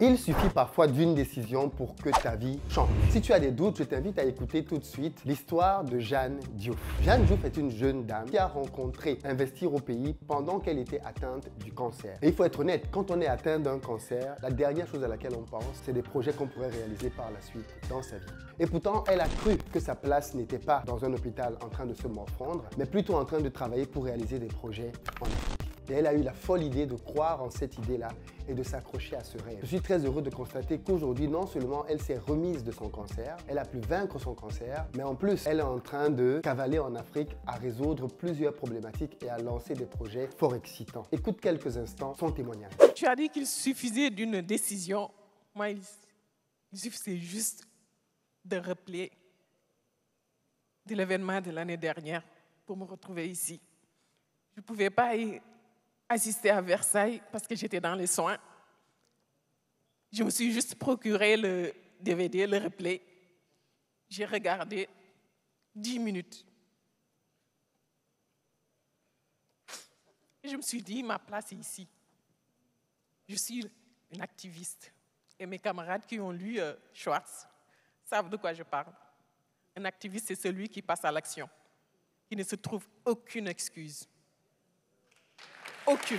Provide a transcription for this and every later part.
Il suffit parfois d'une décision pour que ta vie change. Si tu as des doutes, je t'invite à écouter tout de suite l'histoire de Jeanne Diouf. Jeanne Diouf est une jeune dame qui a rencontré Investir au pays pendant qu'elle était atteinte du cancer. Et il faut être honnête, quand on est atteint d'un cancer, la dernière chose à laquelle on pense, c'est des projets qu'on pourrait réaliser par la suite dans sa vie. Et pourtant, elle a cru que sa place n'était pas dans un hôpital en train de se morfondre, mais plutôt en train de travailler pour réaliser des projets en Afrique. Et elle a eu la folle idée de croire en cette idée-là et de s'accrocher à ce rêve. Je suis très heureux de constater qu'aujourd'hui, non seulement elle s'est remise de son cancer, elle a pu vaincre son cancer, mais en plus, elle est en train de cavaler en Afrique à résoudre plusieurs problématiques et à lancer des projets fort excitants. Écoute quelques instants son témoignage. Tu as dit qu'il suffisait d'une décision. Moi, il suffisait juste de rappeler de l'événement de l'année dernière pour me retrouver ici. Je ne pouvais pas assister à Versailles parce que j'étais dans les soins. Je me suis juste procuré le DVD, le replay. J'ai regardé 10 minutes. Et je me suis dit, ma place est ici. Je suis une activiste. Et mes camarades qui ont lu Schwartz savent de quoi je parle. Un activiste, c'est celui qui passe à l'action, qui ne se trouve aucune excuse. Aucune.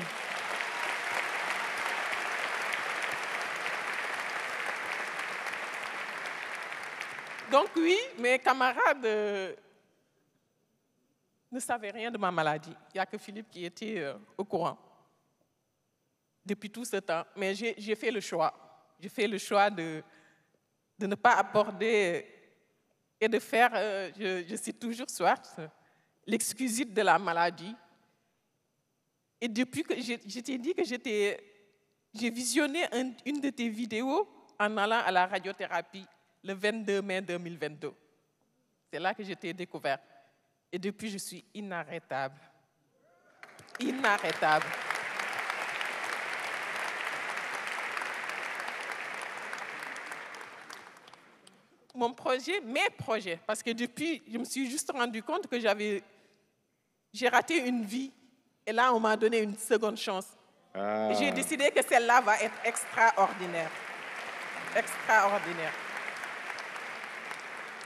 Donc oui, mes camarades ne savaient rien de ma maladie. Il n'y a que Philippe qui était au courant depuis tout ce temps. Mais j'ai fait le choix. J'ai fait le choix de ne pas aborder et de faire, je cite toujours Schwartz, l'exquisite de la maladie. Et depuis que je t'ai dit que j'ai visionné une de tes vidéos en allant à la radiothérapie le 22 mai 2022. C'est là que je t'ai découvert. Et depuis, je suis inarrêtable. Inarrêtable. Mon projet, mes projets, parce que depuis, je me suis juste rendu compte que j'ai raté une vie. Et là, on m'a donné une seconde chance. Et j'ai décidé que celle-là va être extraordinaire. Extraordinaire.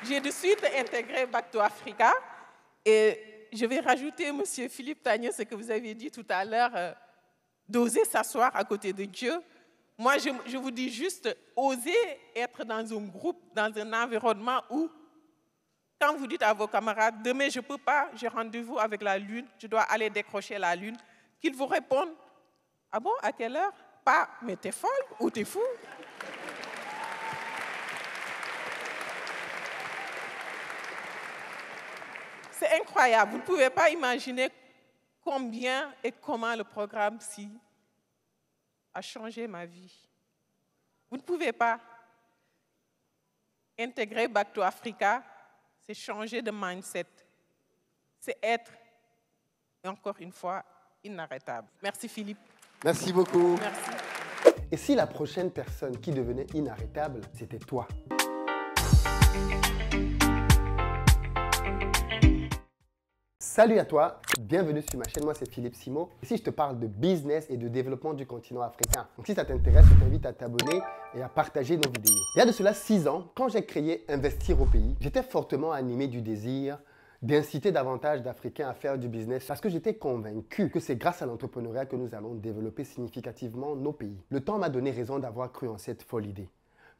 J'ai de suite intégré Back to Africa. Et je vais rajouter, M. Philippe Tagneux, ce que vous avez dit tout à l'heure, d'oser s'asseoir à côté de Dieu. Moi, je vous dis juste, oser être dans un groupe, dans un environnement où, quand vous dites à vos camarades, demain je ne peux pas, j'ai rendez-vous avec la Lune, je dois aller décrocher la Lune, qu'ils vous répondent, ah bon, à quelle heure? Pas, mais t'es folle ou t'es fou? C'est incroyable, vous ne pouvez pas imaginer combien et comment le programme SI a changé ma vie. Vous ne pouvez pas intégrer Back to Africa, c'est changer de mindset. C'est être, et encore une fois, inarrêtable. Merci Philippe. Merci beaucoup. Merci. Et si la prochaine personne qui devenait inarrêtable, c'était toi? Salut à toi, bienvenue sur ma chaîne, moi c'est Philippe Simo. Ici je te parle de business et de développement du continent africain. Donc si ça t'intéresse, je t'invite à t'abonner et à partager nos vidéos. Il y a de cela 6 ans, quand j'ai créé Investir au pays, j'étais fortement animé du désir d'inciter davantage d'Africains à faire du business parce que j'étais convaincu que c'est grâce à l'entrepreneuriat que nous allons développer significativement nos pays. Le temps m'a donné raison d'avoir cru en cette folle idée.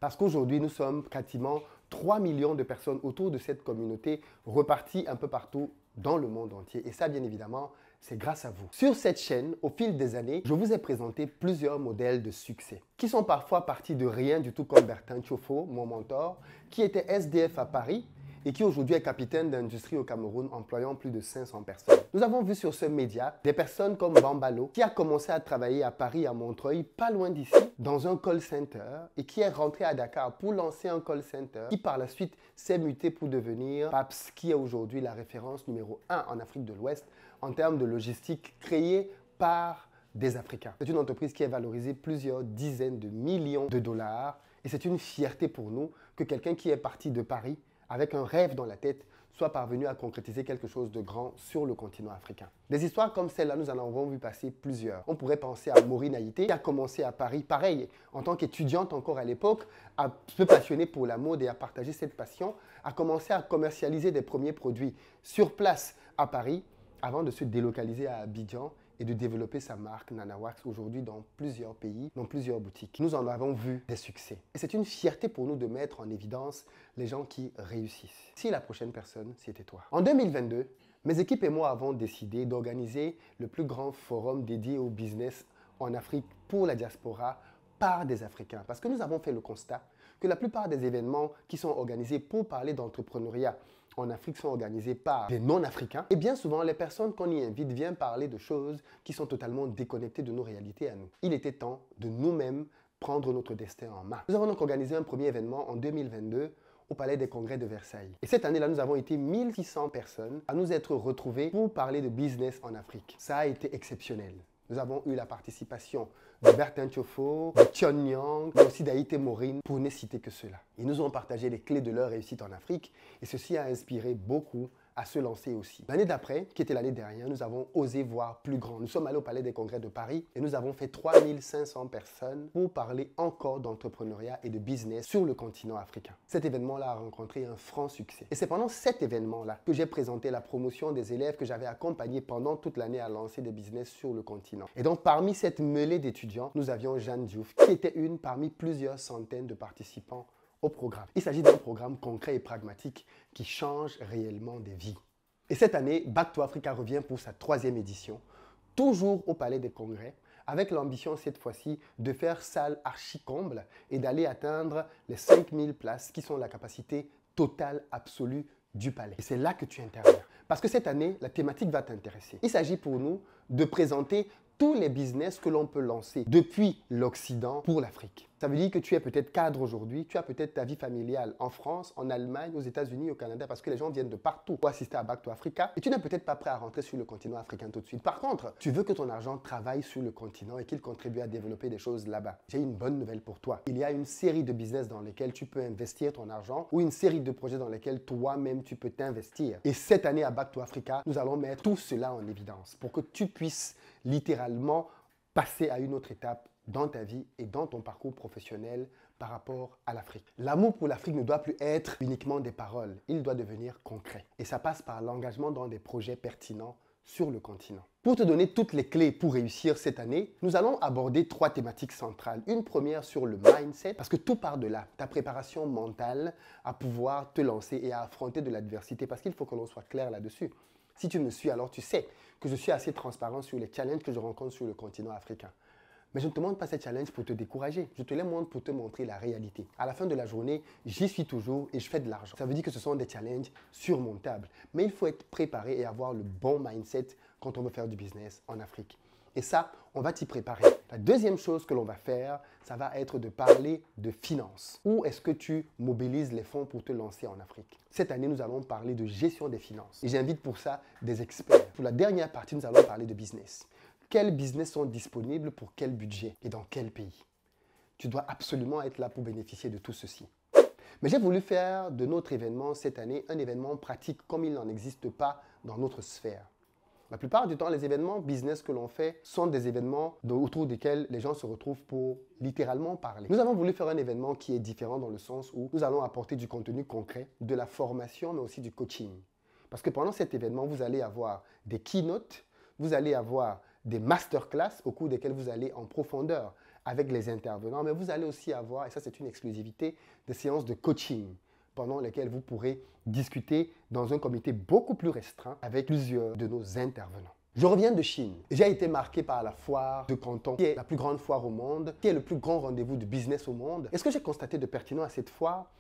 Parce qu'aujourd'hui, nous sommes pratiquement 3 millions de personnes autour de cette communauté reparties un peu partout dans le monde entier. Et ça, bien évidemment, c'est grâce à vous. Sur cette chaîne, au fil des années, je vous ai présenté plusieurs modèles de succès qui sont parfois partis de rien du tout comme Bertin Tchofo, mon mentor, qui était SDF à Paris et qui aujourd'hui est capitaine d'industrie au Cameroun employant plus de 500 personnes. Nous avons vu sur ce média des personnes comme Bambalo qui a commencé à travailler à Paris, à Montreuil, pas loin d'ici, dans un call center et qui est rentré à Dakar pour lancer un call center qui par la suite s'est muté pour devenir PAPS, qui est aujourd'hui la référence numéro 1 en Afrique de l'Ouest en termes de logistique créée par des Africains. C'est une entreprise qui est valorisée plusieurs dizaines de millions de dollars et c'est une fierté pour nous que quelqu'un qui est parti de Paris avec un rêve dans la tête soient parvenus à concrétiser quelque chose de grand sur le continent africain. Des histoires comme celle-là, nous en avons vu passer plusieurs. On pourrait penser à Maureen Haïté, qui a commencé à Paris, pareil, en tant qu'étudiante encore à l'époque, à se passionner pour la mode et à partager cette passion, a commencé à commercialiser des premiers produits sur place à Paris, avant de se délocaliser à Abidjan et de développer sa marque Nanawax aujourd'hui dans plusieurs pays, dans plusieurs boutiques. Nous en avons vu des succès. Et c'est une fierté pour nous de mettre en évidence les gens qui réussissent. Si la prochaine personne, c'était toi. En 2022, mes équipes et moi avons décidé d'organiser le plus grand forum dédié au business en Afrique pour la diaspora par des Africains. Parce que nous avons fait le constat que la plupart des événements qui sont organisés pour parler d'entrepreneuriat en Afrique sont organisés par des non-africains. Et bien souvent, les personnes qu'on y invite viennent parler de choses qui sont totalement déconnectées de nos réalités à nous. Il était temps de nous-mêmes prendre notre destin en main. Nous avons donc organisé un premier événement en 2022 au Palais des Congrès de Versailles. Et cette année-là, nous avons été 1600 personnes à nous être retrouvés pour parler de business en Afrique. Ça a été exceptionnel. Nous avons eu la participation de Bertin Tiofo, de Thion Nyang, mais aussi d'Haïté Maureen, pour ne citer que cela. Ils nous ont partagé les clés de leur réussite en Afrique et ceci a inspiré beaucoup à se lancer aussi. L'année d'après, qui était l'année dernière, nous avons osé voir plus grand. Nous sommes allés au Palais des Congrès de Paris et nous avons fait 3500 personnes pour parler encore d'entrepreneuriat et de business sur le continent africain. Cet événement-là a rencontré un franc succès. Et c'est pendant cet événement-là que j'ai présenté la promotion des élèves que j'avais accompagnés pendant toute l'année à lancer des business sur le continent. Et donc, parmi cette mêlée d'étudiants, nous avions Jeanne Diouf, qui était une parmi plusieurs centaines de participants au programme. Il s'agit d'un programme concret et pragmatique qui change réellement des vies. Et cette année, Back to Africa revient pour sa 3e édition, toujours au Palais des Congrès, avec l'ambition cette fois-ci de faire salle archi-comble et d'aller atteindre les 5000 places qui sont la capacité totale absolue du palais. Et c'est là que tu interviens. Parce que cette année, la thématique va t'intéresser. Il s'agit pour nous de présenter tous les business que l'on peut lancer depuis l'Occident pour l'Afrique. Ça veut dire que tu es peut-être cadre aujourd'hui, tu as peut-être ta vie familiale en France, en Allemagne, aux États-Unis, au Canada, parce que les gens viennent de partout pour assister à Back to Africa et tu n'es peut-être pas prêt à rentrer sur le continent africain tout de suite. Par contre, tu veux que ton argent travaille sur le continent et qu'il contribue à développer des choses là-bas. J'ai une bonne nouvelle pour toi. Il y a une série de business dans lesquels tu peux investir ton argent ou une série de projets dans lesquels toi-même tu peux t'investir. Et cette année à Back to Africa, nous allons mettre tout cela en évidence pour que tu puisses littéralement passer à une autre étape dans ta vie et dans ton parcours professionnel par rapport à l'Afrique. L'amour pour l'Afrique ne doit plus être uniquement des paroles, il doit devenir concret. Et ça passe par l'engagement dans des projets pertinents sur le continent. Pour te donner toutes les clés pour réussir cette année, nous allons aborder 3 thématiques centrales. Une première sur le mindset, parce que tout part de là, ta préparation mentale à pouvoir te lancer et à affronter de l'adversité, parce qu'il faut que l'on soit clair là-dessus. Si tu me suis, alors tu sais que je suis assez transparent sur les challenges que je rencontre sur le continent africain. Mais je ne te montre pas ces challenges pour te décourager. Je te les montre pour te montrer la réalité. À la fin de la journée, j'y suis toujours et je fais de l'argent. Ça veut dire que ce sont des challenges surmontables. Mais il faut être préparé et avoir le bon mindset quand on veut faire du business en Afrique. Et ça, on va t'y préparer. La deuxième chose que l'on va faire, ça va être de parler de finances. Où est-ce que tu mobilises les fonds pour te lancer en Afrique? Cette année, nous allons parler de gestion des finances. Et j'invite pour ça des experts. Pour la dernière partie, nous allons parler de business. Quels business sont disponibles pour quel budget et dans quel pays? Tu dois absolument être là pour bénéficier de tout ceci. Mais j'ai voulu faire de notre événement cette année un événement pratique comme il n'en existe pas dans notre sphère. La plupart du temps, les événements business que l'on fait sont des événements autour desquels les gens se retrouvent pour littéralement parler. Nous avons voulu faire un événement qui est différent dans le sens où nous allons apporter du contenu concret, de la formation, mais aussi du coaching. Parce que pendant cet événement, vous allez avoir des keynotes, vous allez avoir des masterclass au cours desquels vous allez en profondeur avec les intervenants, mais vous allez aussi avoir, et ça c'est une exclusivité, des séances de coaching pendant lesquelles vous pourrez discuter dans un comité beaucoup plus restreint avec plusieurs de nos intervenants. Je reviens de Chine. J'ai été marqué par la foire de Canton, qui est la plus grande foire au monde, qui est le plus grand rendez-vous de business au monde. Et ce que j'ai constaté de pertinent à cette foire,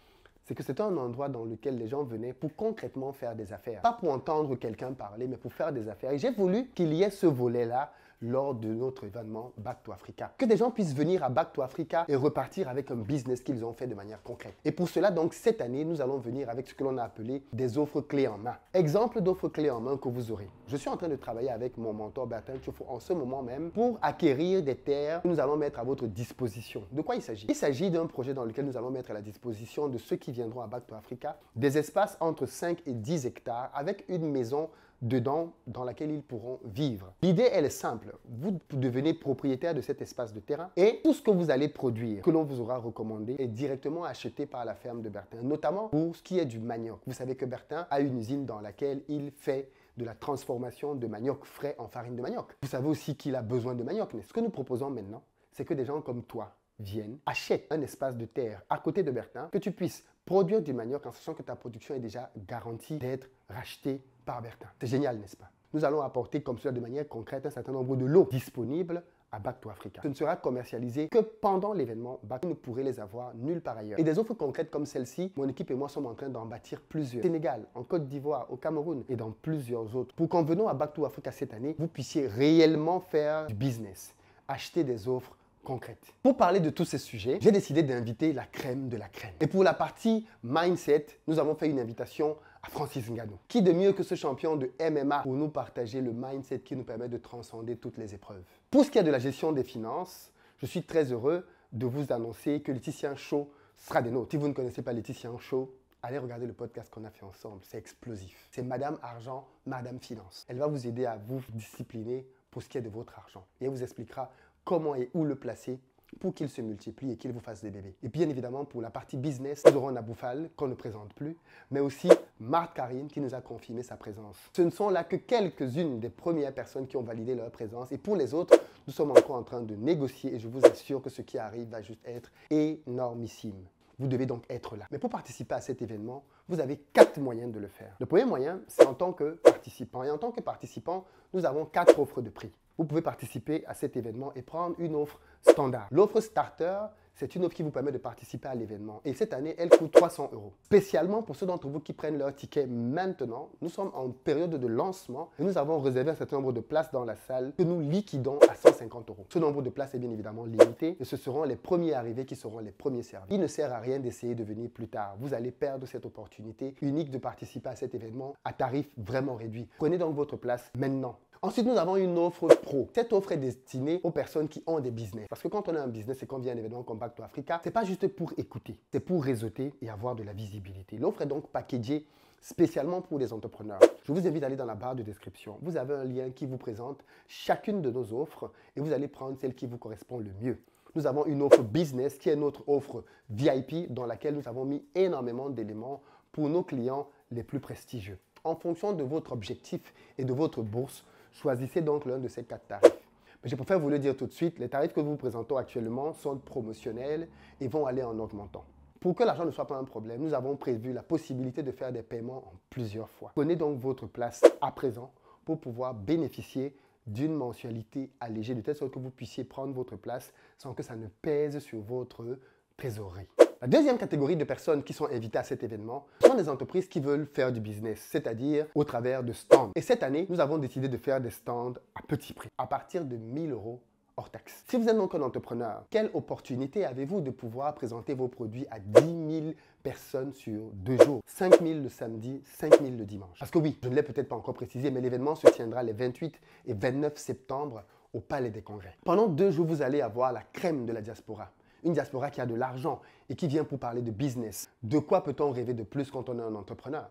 c'est que c'était un endroit dans lequel les gens venaient pour concrètement faire des affaires. Pas pour entendre quelqu'un parler, mais pour faire des affaires. Et j'ai voulu qu'il y ait ce volet-là lors de notre événement Back to Africa. Que des gens puissent venir à Back to Africa et repartir avec un business qu'ils ont fait de manière concrète. Et pour cela, donc, cette année, nous allons venir avec ce que l'on a appelé des offres clés en main. Exemple d'offres clés en main que vous aurez. Je suis en train de travailler avec mon mentor Bertin Tchofo en ce moment même pour acquérir des terres que nous allons mettre à votre disposition. De quoi il s'agit? Il s'agit d'un projet dans lequel nous allons mettre à la disposition de ceux qui viendront à Back to Africa des espaces entre 5 et 10 hectares avec une maison dedans dans laquelle ils pourront vivre. L'idée, elle est simple. Vous devenez propriétaire de cet espace de terrain et tout ce que vous allez produire, que l'on vous aura recommandé, est directement acheté par la ferme de Bertin, notamment pour ce qui est du manioc. Vous savez que Bertin a une usine dans laquelle il fait de la transformation de manioc frais en farine de manioc. Vous savez aussi qu'il a besoin de manioc, mais ce que nous proposons maintenant, c'est que des gens comme toi viennent, achètent un espace de terre à côté de Bertin, que tu puisses produire du manioc en sachant que ta production est déjà garantie d'être rachetée par Bertin. C'est génial, n'est-ce pas? Nous allons apporter comme cela de manière concrète un certain nombre de lots disponibles à Back to Africa. Ce ne sera commercialisé que pendant l'événement Back. Vous ne pourrez les avoir nulle part ailleurs. Et des offres concrètes comme celle-ci, mon équipe et moi sommes en train d'en bâtir plusieurs. Au Sénégal, en Côte d'Ivoire, au Cameroun et dans plusieurs autres. Pour qu'en venant à Back to Africa cette année, vous puissiez réellement faire du business, acheter des offres concrète. Pour parler de tous ces sujets, j'ai décidé d'inviter la crème de la crème. Et pour la partie mindset, nous avons fait une invitation à Francis Ngannou. Qui de mieux que ce champion de MMA pour nous partager le mindset qui nous permet de transcender toutes les épreuves. Pour ce qui est de la gestion des finances, je suis très heureux de vous annoncer que Laetitia Show sera des nôtres. Si vous ne connaissez pas Laetitia Show, allez regarder le podcast qu'on a fait ensemble. C'est explosif. C'est Madame Argent, Madame Finance. Elle va vous aider à vous discipliner pour ce qui est de votre argent. Et elle vous expliquera comment et où le placer pour qu'il se multiplie et qu'il vous fasse des bébés. Et bien évidemment, pour la partie business, nous aurons Naboufal, qu'on ne présente plus, mais aussi Marthe Karine, qui nous a confirmé sa présence. Ce ne sont là que quelques-unes des premières personnes qui ont validé leur présence. Et pour les autres, nous sommes encore en train de négocier et je vous assure que ce qui arrive va juste être énormissime. Vous devez donc être là. Mais pour participer à cet événement, vous avez 4 moyens de le faire. Le premier moyen, c'est en tant que participant. Et en tant que participant, nous avons 4 offres de prix. Vous pouvez participer à cet événement et prendre une offre standard. L'offre starter, c'est une offre qui vous permet de participer à l'événement. Et cette année, elle coûte 300 €. Spécialement pour ceux d'entre vous qui prennent leur ticket maintenant, nous sommes en période de lancement et nous avons réservé un certain nombre de places dans la salle que nous liquidons à 150 €. Ce nombre de places est bien évidemment limité et ce seront les premiers arrivés qui seront les premiers servis. Il ne sert à rien d'essayer de venir plus tard. Vous allez perdre cette opportunité unique de participer à cet événement à tarif vraiment réduit. Prenez donc votre place maintenant. Ensuite, nous avons une offre pro. Cette offre est destinée aux personnes qui ont des business. Parce que quand on a un business et qu'on vient à un événement comme Back to Africa, ce n'est pas juste pour écouter, c'est pour réseauter et avoir de la visibilité. L'offre est donc packagée spécialement pour les entrepreneurs. Je vous invite à aller dans la barre de description. Vous avez un lien qui vous présente chacune de nos offres et vous allez prendre celle qui vous correspond le mieux. Nous avons une offre business qui est notre offre VIP dans laquelle nous avons mis énormément d'éléments pour nos clients les plus prestigieux. En fonction de votre objectif et de votre bourse, choisissez donc l'un de ces 4 tarifs. Mais je préfère vous le dire tout de suite, les tarifs que nous vous présentons actuellement sont promotionnels et vont aller en augmentant. Pour que l'argent ne soit pas un problème, nous avons prévu la possibilité de faire des paiements en plusieurs fois. Prenez donc votre place à présent pour pouvoir bénéficier d'une mensualité allégée, de telle sorte que vous puissiez prendre votre place sans que ça ne pèse sur votre trésorerie. La deuxième catégorie de personnes qui sont invitées à cet événement sont des entreprises qui veulent faire du business, c'est-à-dire au travers de stands. Et cette année, nous avons décidé de faire des stands à petit prix, à partir de 1 000 € hors taxe. Si vous êtes donc un entrepreneur, quelle opportunité avez-vous de pouvoir présenter vos produits à 10 000 personnes sur 2 jours? 5 000 le samedi, 5 000 le dimanche. Parce que oui, je ne l'ai peut-être pas encore précisé, mais l'événement se tiendra les 28 et 29 septembre au Palais des Congrès. Pendant 2 jours, vous allez avoir la crème de la diaspora. Une diaspora qui a de l'argent et qui vient pour parler de business. De quoi peut-on rêver de plus quand on est un entrepreneur?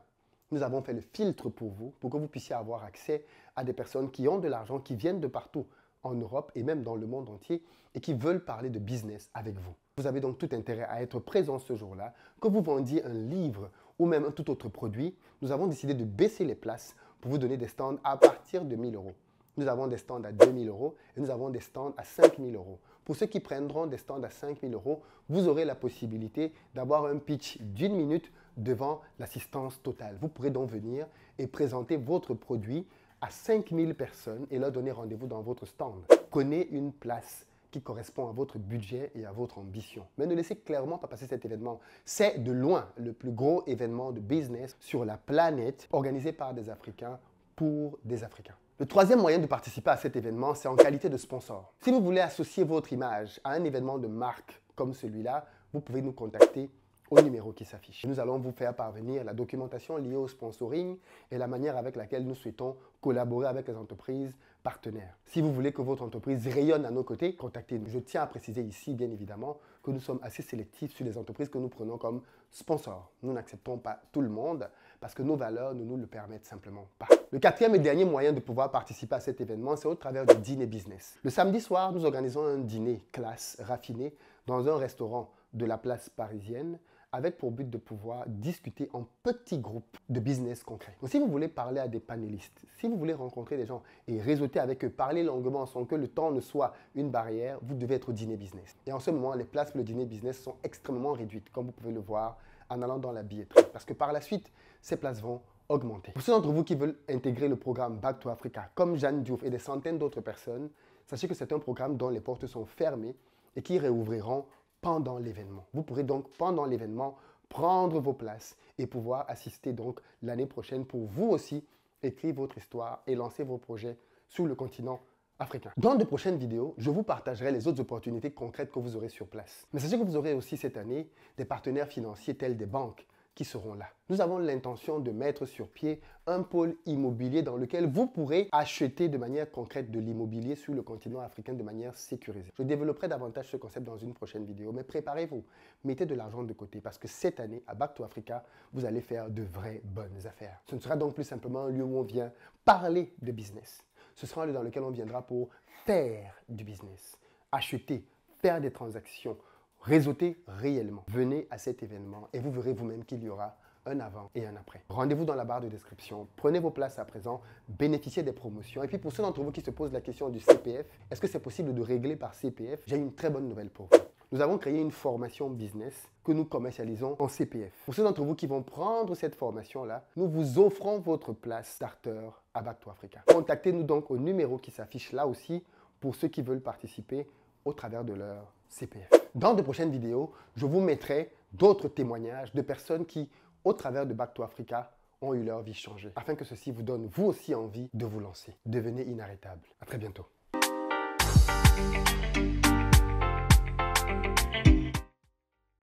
Nous avons fait le filtre pour vous, pour que vous puissiez avoir accès à des personnes qui ont de l'argent, qui viennent de partout en Europe et même dans le monde entier et qui veulent parler de business avec vous. Vous avez donc tout intérêt à être présent ce jour-là. Que vous vendiez un livre ou même un tout autre produit, nous avons décidé de baisser les places pour vous donner des stands à partir de 1 000 €. Nous avons des stands à 2 000 € et nous avons des stands à 5 000 €. Pour ceux qui prendront des stands à 5 000 €, vous aurez la possibilité d'avoir un pitch d'1 minute devant l'assistance totale. Vous pourrez donc venir et présenter votre produit à 5 000 personnes et leur donner rendez-vous dans votre stand. Prenez une place qui correspond à votre budget et à votre ambition. Mais ne laissez clairement pas passer cet événement. C'est de loin le plus gros événement de business sur la planète organisé par des Africains pour des Africains. Le troisième moyen de participer à cet événement, c'est en qualité de sponsor. Si vous voulez associer votre image à un événement de marque comme celui-là, vous pouvez nous contacter au numéro qui s'affiche. Nous allons vous faire parvenir la documentation liée au sponsoring et la manière avec laquelle nous souhaitons collaborer avec les entreprises partenaires. Si vous voulez que votre entreprise rayonne à nos côtés, contactez-nous. Je tiens à préciser ici, bien évidemment, que nous sommes assez sélectifs sur les entreprises que nous prenons comme sponsors. Nous n'acceptons pas tout le monde parce que nos valeurs ne nous le permettent simplement pas. Le quatrième et dernier moyen de pouvoir participer à cet événement, c'est au travers du dîner business. Le samedi soir, nous organisons un dîner classe raffiné dans un restaurant de la place parisienne avec pour but de pouvoir discuter en petits groupes de business concrets. Donc, si vous voulez parler à des panélistes, si vous voulez rencontrer des gens et réseauter avec eux, parler longuement sans que le temps ne soit une barrière, vous devez être au dîner business. Et en ce moment, les places pour le dîner business sont extrêmement réduites, comme vous pouvez le voir en allant dans la billetterie. Parce que par la suite, ces places vont augmenter. Pour ceux d'entre vous qui veulent intégrer le programme Back to Africa, comme Jeanne Diouf et des centaines d'autres personnes, sachez que c'est un programme dont les portes sont fermées et qui réouvriront pendant l'événement. Vous pourrez donc, pendant l'événement, prendre vos places et pouvoir assister donc l'année prochaine pour vous aussi écrire votre histoire et lancer vos projets sur le continent africain. Dans de prochaines vidéos, je vous partagerai les autres opportunités concrètes que vous aurez sur place. Mais sachez que vous aurez aussi cette année des partenaires financiers tels des banques qui seront là. Nous avons l'intention de mettre sur pied un pôle immobilier dans lequel vous pourrez acheter de manière concrète de l'immobilier sur le continent africain de manière sécurisée. Je développerai davantage ce concept dans une prochaine vidéo, mais préparez-vous, mettez de l'argent de côté parce que cette année, à Back to Africa, vous allez faire de vraies bonnes affaires. Ce ne sera donc plus simplement un lieu où on vient parler de business. Ce sera un lieu dans lequel on viendra pour faire du business, acheter, faire des transactions, réseauter réellement. Venez à cet événement et vous verrez vous-même qu'il y aura un avant et un après. Rendez-vous dans la barre de description, prenez vos places à présent, bénéficiez des promotions. Et puis pour ceux d'entre vous qui se posent la question du CPF, est-ce que c'est possible de régler par CPF? J'ai une très bonne nouvelle pour vous. Nous avons créé une formation business que nous commercialisons en CPF. Pour ceux d'entre vous qui vont prendre cette formation-là, nous vous offrons votre place starter à Back to Africa. Contactez-nous donc au numéro qui s'affiche là aussi pour ceux qui veulent participer au travers de leur CPF. Dans de prochaines vidéos, je vous mettrai d'autres témoignages de personnes qui, au travers de Back to Africa, ont eu leur vie changée, afin que ceci vous donne vous aussi envie de vous lancer. Devenez inarrêtable. À très bientôt.